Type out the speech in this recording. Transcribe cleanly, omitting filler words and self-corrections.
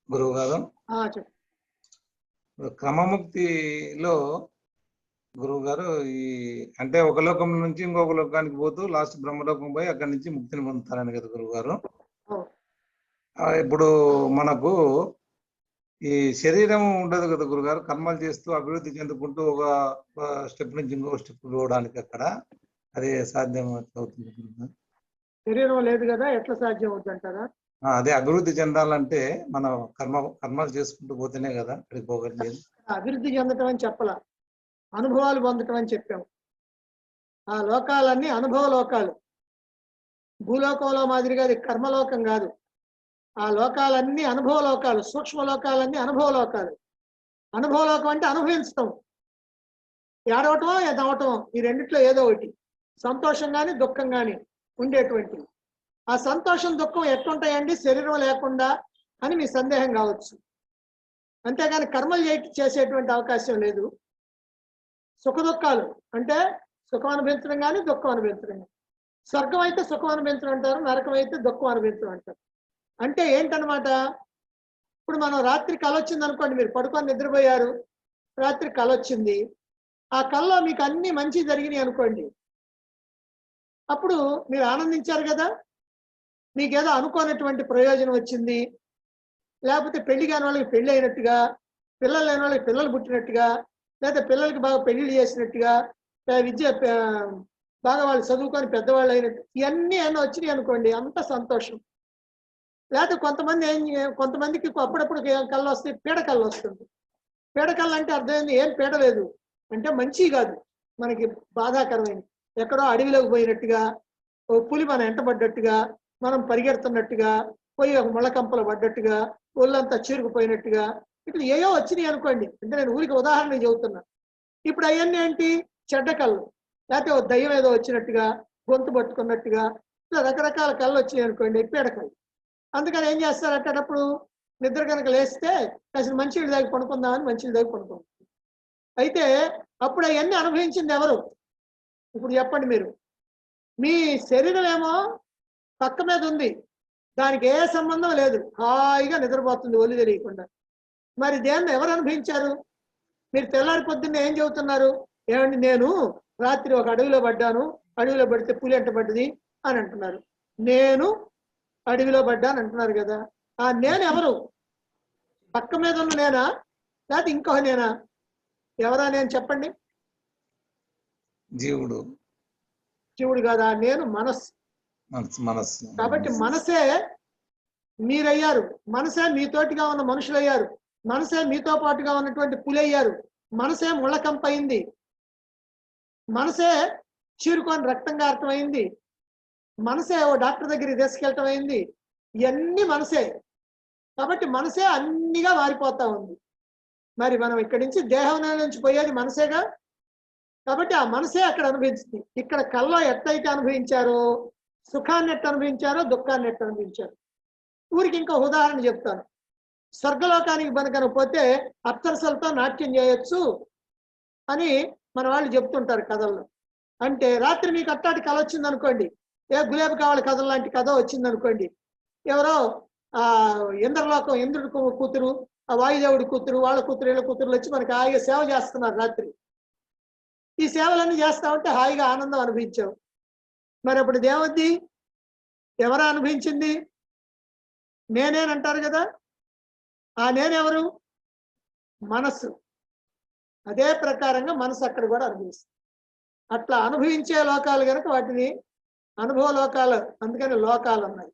గురువు గారు క్రమముక్తిలో గురువు గారు ఈ అంటే ఒక లోకం నుంచి ఇంకొక లోకానికి పోతూ లాస్ట్ బ్రహ్మలోకం పోయి అక్కడి నుంచి ముక్తిని పొందుతారని కదా గురువు గారు. ఇప్పుడు మనకు ఈ శరీరం ఉండదు కదా గురుగారు, కర్మలు చేస్తూ అభివృద్ధి చెందుకుంటూ ఒక స్టెప్ నుంచి ఇంకో స్టెప్ పోవడానికి అక్కడ అదే సాధ్యం అవుతుంది గురుగారు? శరీరం లేదు కదా, ఎట్లా సాధ్యం అవుతుంది అంటారా? అదే అభివృద్ధి చెందాలంటే మనం కర్మలు చేసుకుంటూ పోతేనే కదా అక్కడికి పోగలిగేది. అభివృద్ధి చెందటం అని చెప్పలా, అనుభవాలు పొందటం అని చెప్పాము. ఆ లోకాలన్నీ అనుభవ లోకాలు. భూలోకంలో మాదిరిగా అది కర్మలోకం కాదు. ఆ లోకాలన్నీ అనుభవ లోకాలు, సూక్ష్మ లోకాలన్నీ అనుభవ లోకాలు. అనుభవ లోకం అంటే అనుభవించటం, ఏడవటమో ఎదవటమో, ఈ రెండిట్లో ఏదో ఒకటి, సంతోషం కానీ దుఃఖం కానీ ఉండేటువంటి. ఆ సంతోషం దుఃఖం ఎట్లుంటాయండి శరీరం లేకుండా అని మీ సందేహం కావచ్చు. అంతేగాని కర్మలు చేసేటువంటి అవకాశం లేదు. సుఖ దుఃఖాలు అంటే సుఖం అనుభవించడం కానీ దుఃఖం అనుభవించడం కానీ. స్వర్గం అయితే సుఖం అనుభవించడం అంటారు, నరకం అయితే దుఃఖం అనుభవించడం అంటారు. అంటే ఏంటనమాట, ఇప్పుడు మనం రాత్రి కళ వచ్చింది అనుకోండి, మీరు పడుకొని నిద్రపోయారు, రాత్రి కళ వచ్చింది, ఆ కళలో మీకు అన్ని మంచి జరిగినాయి అనుకోండి, అప్పుడు మీరు ఆనందించారు కదా, మీకేదో అనుకోనటువంటి ప్రయోజనం వచ్చింది, లేకపోతే పెళ్లి కాని వాళ్ళకి పెళ్లి అయినట్టుగా, పిల్లలు లేని వాళ్ళకి పిల్లలు పుట్టినట్టుగా, లేదా పిల్లలకి బాగా పెళ్లిళ్ళు చేసినట్టుగా, విద్య బాగా వాళ్ళు చదువుకొని పెద్దవాళ్ళు అయినట్టు, ఇవన్నీ ఏమన్నా వచ్చినాయి అనుకోండి, అంత సంతోషం. లేకపోతే కొంతమందికి అప్పుడప్పుడు కళ్ళు వస్తాయి, పీడకళ్ళు వస్తుంది. పీడకళ్ళు అంటే అర్థమైంది, ఏం పీడ లేదు అంటే మంచి కాదు, మనకి బాధాకరమైంది. ఎక్కడో అడవిలోకి పోయినట్టుగా, ఓ పులి మనం ఎంటబడ్డట్టుగా, మనం పరిగెడుతున్నట్టుగా, పోయి ఒక ముళ్ళకంపలు పడ్డట్టుగా, ఒళ్ళంతా చీరుకుపోయినట్టుగా, ఇట్లా ఏయో వచ్చినాయి అనుకోండి. అంటే నేను ఊరికి ఉదాహరణ చెబుతున్నా. ఇప్పుడు అవన్నీ ఏంటి, చెడ్డ కళ్ళు, లేకపోతే ఓ దయ్యం ఏదో వచ్చినట్టుగా, గొంతు పట్టుకున్నట్టుగా, ఇట్లా రకరకాల కళ్ళు వచ్చినాయి అనుకోండి, పీడకళ్ళు. అందుకని ఏం చేస్తారు అప్పుడు నిద్ర కనుక లేస్తే అసలు మంచినీళ్ళు దగ్గర పడుకుందామని మంచినీళ్ళు దగ్గర పడుకుంటాం. అయితే అప్పుడు అవన్నీ అనుభవించింది ఎవరు? ఇప్పుడు చెప్పండి మీరు. మీ శరీరం ఏమో పక్క మీద ఉంది, దానికి ఏ సంబంధం లేదు, హాయిగా నిద్రపోతుంది ఒళ్ళు తెలియకుండా. మరి దేన్ని ఎవరు అనుభవించారు? మీరు తెల్లారి పొద్దున్న ఏం చెబుతున్నారు, ఏమండి నేను రాత్రి ఒక అడవిలో పడ్డాను, అడవిలో పడితే పులి ఎంట పడ్డది అని అంటున్నారు. నేను అడవిలో పడ్డాను అంటున్నారు కదా, ఆ నేను ఎవరు? పక్క మీద ఉన్న నేనా, లేకపోతే ఇంకో నేనా? ఎవరా నేను చెప్పండి? జీవుడు. జీవుడు కాదా, నేను మనస్సు. కాబట్టి మనసే మీరయ్యారు, మనసే మీతోటిగా ఉన్న మనుషులు అయ్యారు, మనసే మీతో పాటుగా ఉన్నటువంటి పులి అయ్యారు, మనసే ముళ్ళకంపయింది, మనసే చీరుకొని రక్తంగా అర్థమైంది, మనసే ఓ డాక్టర్ దగ్గరికి తీసుకెళ్ళటం అయింది. ఇవన్నీ మనసే. కాబట్టి మనసే అన్నిగా మారిపోతా ఉంది. మరి మనం ఇక్కడి నుంచి దేహం నుంచి పోయేది మనసేగా. కాబట్టి ఆ మనసే అక్కడ అనుభవించింది. ఇక్కడ కల్లో ఎట్లయితే అనుభవించారో, సుఖాన్ని ఎట్ట అనుభవించారో, దుఃఖాన్ని ఎట్ట అనుభవించారు. ఊరికి ఇంకో ఉదాహరణ చెప్తాను. స్వర్గలోకానికి కనుక పోతే అప్సరసలతో నాట్యం చేయొచ్చు అని మన వాళ్ళు చెప్తుంటారు కథల్లో. అంటే రాత్రి మీకు అట్టాటి కళ వచ్చింది అనుకోండి, ఏ గులేబీ కావాలి కథలు లాంటి కథ వచ్చింది అనుకోండి, ఎవరో ఇంద్రలోకం, ఇంద్రుడి కూతురు, ఆ వాయుదేవుడి కూతురు, వాళ్ళ కూతురు, వీళ్ళ కూతురులు వచ్చి మనకి హాయిగా సేవ చేస్తున్నారు రాత్రి. ఈ సేవలన్నీ చేస్తా ఉంటే హాయిగా ఆనందం అనుభవించావు. మరి అప్పుడు దేవద్ది ఎవరా అనుభవించింది? నేనేనంటారు కదా, ఆ నేనెవరు? మనస్సు. అదే ప్రకారంగా మనసు అక్కడ కూడా అనుభవిస్తుంది. అట్లా అనుభవించే లోకాలు కనుక వాటిని అనుభవ లోకాలు, అందుకని లోకాలు ఉన్నాయి.